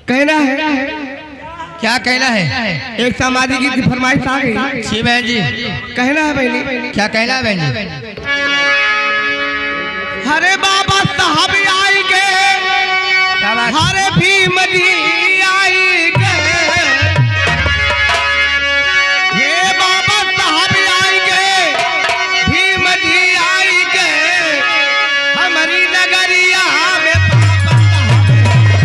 कहना है। क्या कहना है? एक सामाजिक गीत की फरमाइश आ गई। जी बहन जी, कहना है बहनी। क्या कहना है बहन जी? हरे बाबा साहब आएंगे, हरे भीम जी आएंगे, ये बाबा साहब आएंगे, भीम जी आएंगे, हमारी नगरिया में बाबा साहब आएंगे, हमारी नगरिया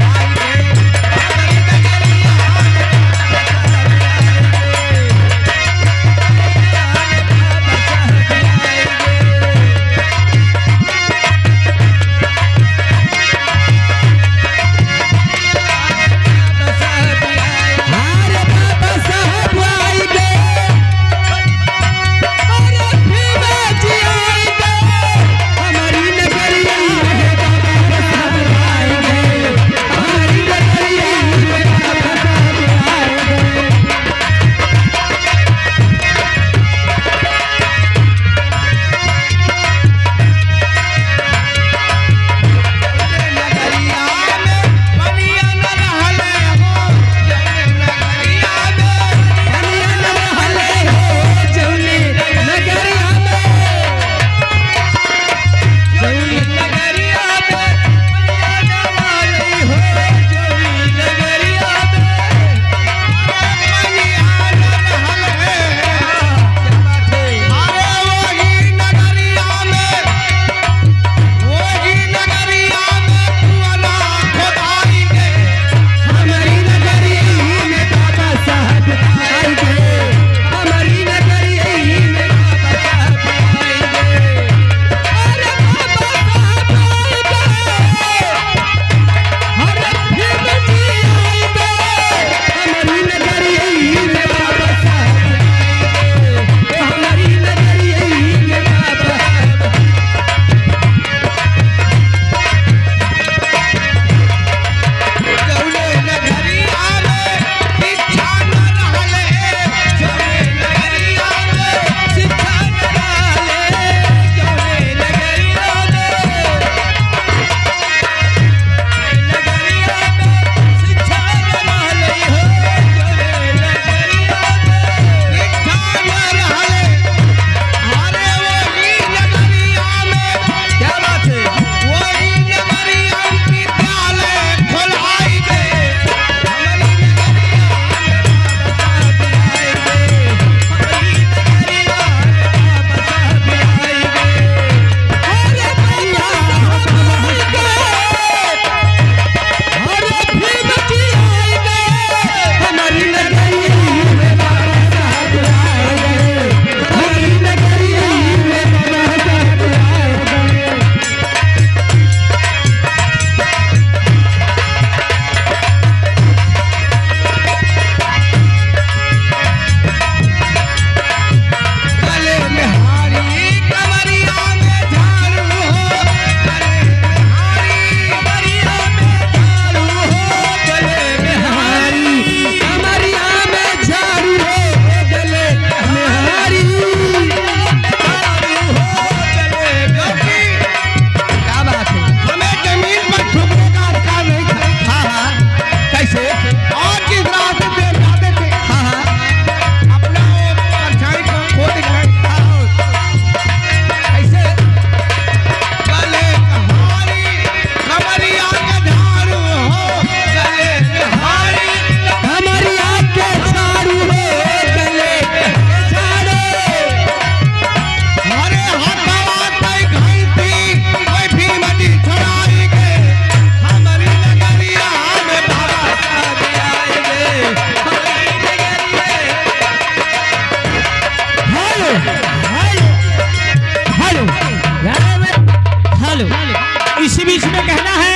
इसी बीच में कहना है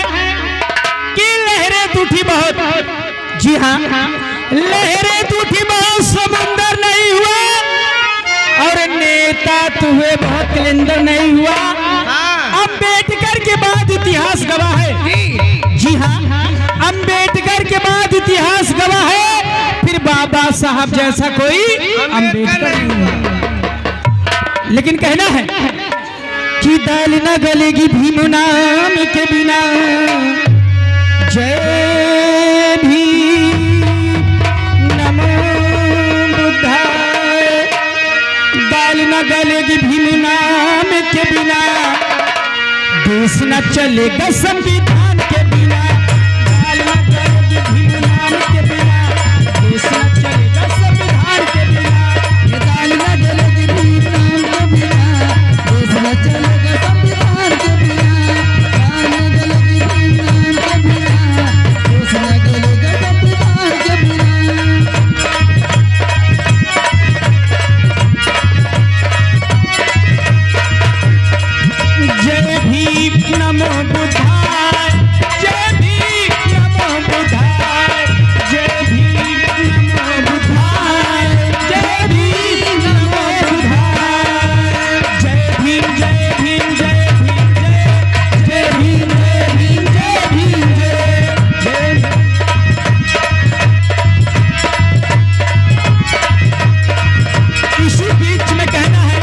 कि लहरें टूटी बहुत, जी हाँ लहरें टूटी बहुत, समुंदर नहीं हुआ और नेता तुहे बहुत कैलेंडर नहीं हुआ। अम्बेडकर के बाद इतिहास गवाह है, जी हाँ अम्बेडकर के बाद इतिहास गवाह है, फिर बाबा साहब जैसा कोई अम्बेडकर नहीं हुआ। लेकिन कहना है कि दाल न गलेगी भीम नाम के बिना, जय भीम। कि भीम नाम के बिना देश न चलेगा संविधान के बिना। गाल न गलेगी भीम नाम के बिना देश न चलेगा संविधान के बिना। ये गाल न गलेगी भीम नाम के बिना देश न चलेगा संविधान के बिना। गाल न गलेगी भीम नाम के बिना देश न चलेगा संविधान के बिना। जय भीम नमो बुद्धाय, जय भीम नमो बुद्धाय, जय भीम नमो बुद्धाय, जय भीम नमो बुद्धाय, जय भीम जय भीम जय भीम जय भीम जय भीम जय भीम जय भीम। इसी बीच में कहना है,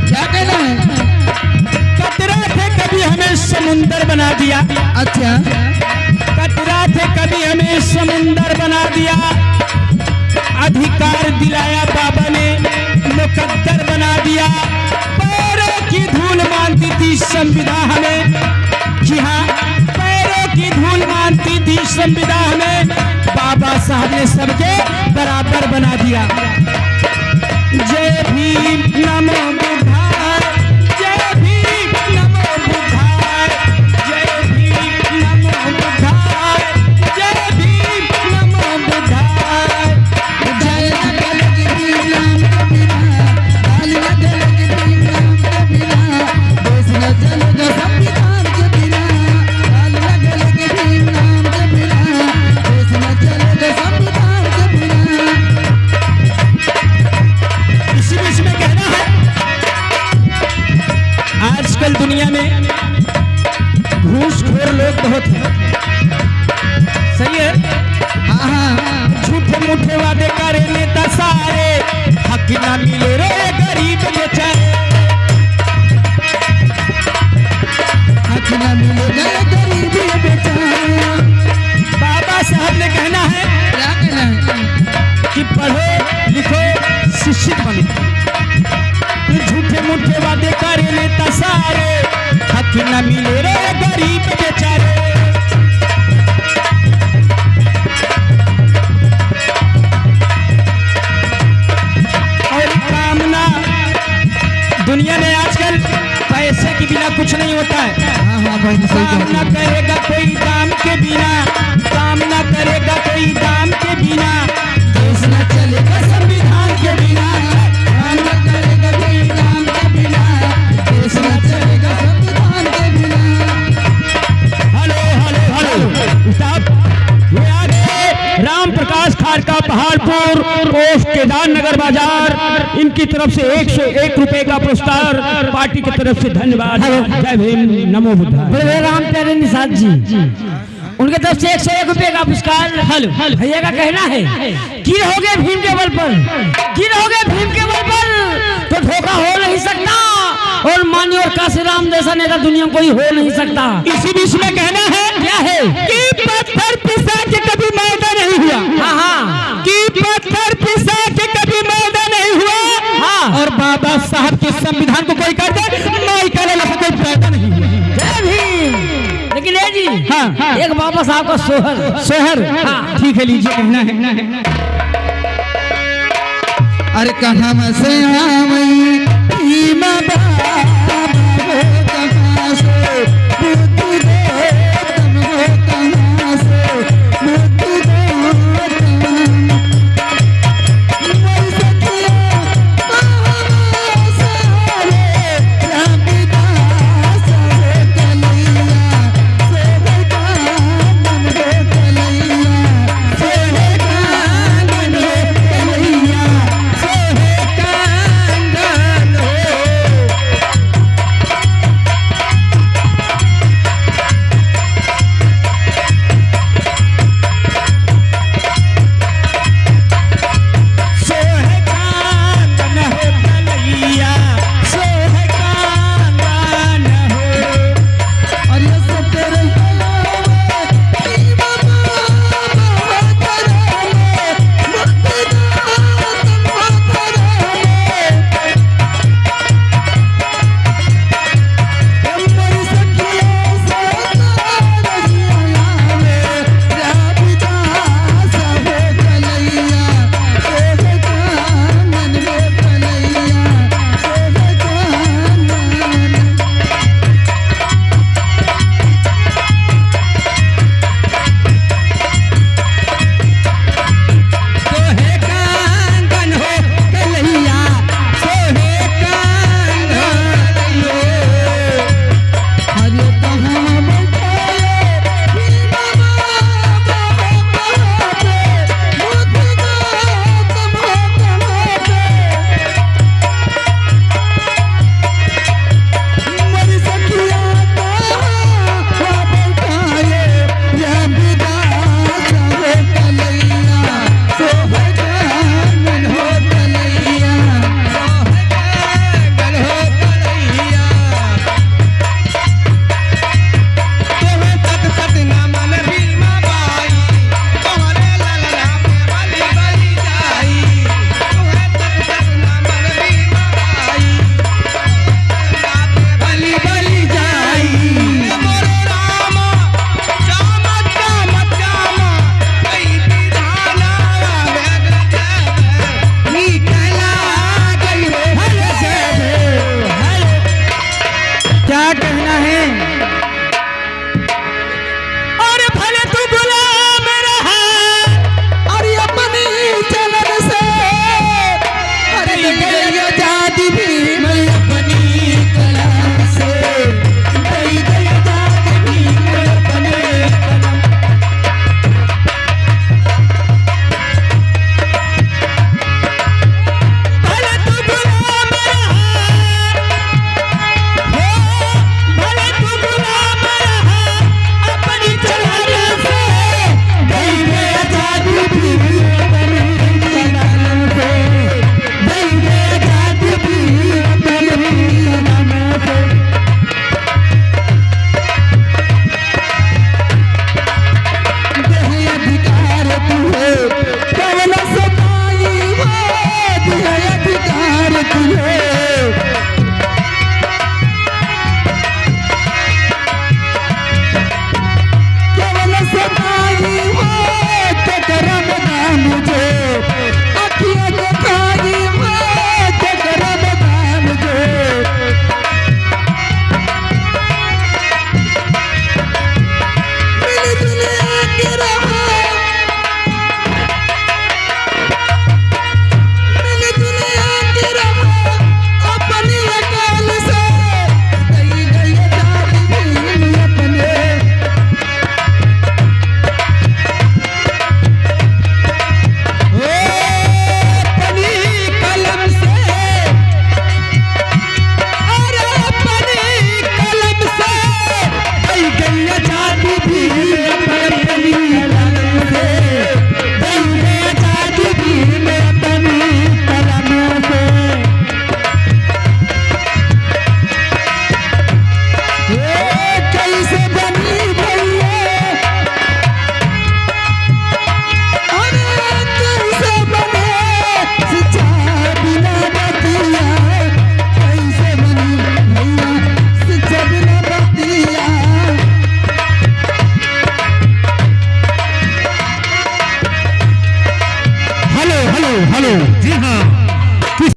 क्या कहना है? कतरा थे कभी हमें समुंदर बना दिया। अच्छा, कतरा थे कभी हमें समुंदर बना दिया। अधिकार दिलाया बाबा ने मुकद्दर बना दिया। पैरों की धूल मानती थी संविधान हमें, जी हाँ पैरों की धूल मानती थी संविधान हमें। बाबा साहब ने सबके बराबर बना दिया। जय भीम नमो बुद्धाय, जय भीम नमो बुद्धाय, जय भीम नमो बुद्धाय, जय भीम नमो बुद्धाय। गाल न गलेगी भीम नाम के बिना, गाल न गलेगी भीम नाम के बिना देश न चलेगा संविधान के बिना। गाल न गलेगी भीम नाम के बिना देश न चलेगा संविधान के बिना। इसी बीच में कहना है, आजकल दुनिया में घूसखोर लोग बहुत हैं, सही है। झूठे मूठे वादे करे नेता सारे, हक ना मिले रे गरीब बेचारे। हक न मिलेगा ये गरीब ये बेचारा। बाबा साहब ने कहना है क्या कहना है? कि पढ़ो लिखो शिक्षित बनो। झूठे मूठे वादे करे नेता सारे, हक न मिले रे गरीब बेचारे। और कामना दुनिया में आजकल पैसे के बिना कुछ नहीं होता है। हाँ भाई सही काम कहा। न करेगा कोई दाम के बिना, काम न करेगा कोई दाम के बिना देश न चलेगा संविधान के बिना। काम न करेगा भीम नाम के बिना देश न चलेगा संविधान के बिना। हेलो हेलो हेलो साहब, ये आगे राम प्रकाश खाड़का पहाड़पुर पोस्ट केदारनगर बाजार, इनकी तरफ से 101 रुपए का पुरस्कार पार्टी की तरफ से धन्यवाद। जय भीम नमो बुद्धाय। बड़े राम प्यारे निषाद जी, उनके तरफ से 101 रुपए का पुरस्कार। भैया का कहना है कि रहोगे भीम के बल पर, कि रहोगे भीम के बल पर तो धोखा हो नहीं सकता, और मानी और काशीराम जैसा नेता दुनिया में कोई हो नहीं सकता। इसी बीच में कहना है क्या है कि पत्थर पिसा के कभी मैदा नहीं हुआ। हाँ हाँ कि पत्थर पिसा के कभी मैदा नहीं हुआ। हाँ। और बाबा साहब के संविधान को कोई कर दे, मैं करे कोई फायदा नहीं हुआ। जय भीम। लेकिन ये जी हाँ। एक बाबा साहब का सोहर शहर हाँ। ठीक है, लीजिए कहना है। अरे कहाँ से आई भीम बाबा वो कहाँ से बुद्धि दे तुमको, कहाँ से बुद्धि दे तुम। मैं सखिया कहाँ सारे रविदास रे कलैया से कानन रे कलैया से कानन रे कलैया से कानन हो। जी हाँ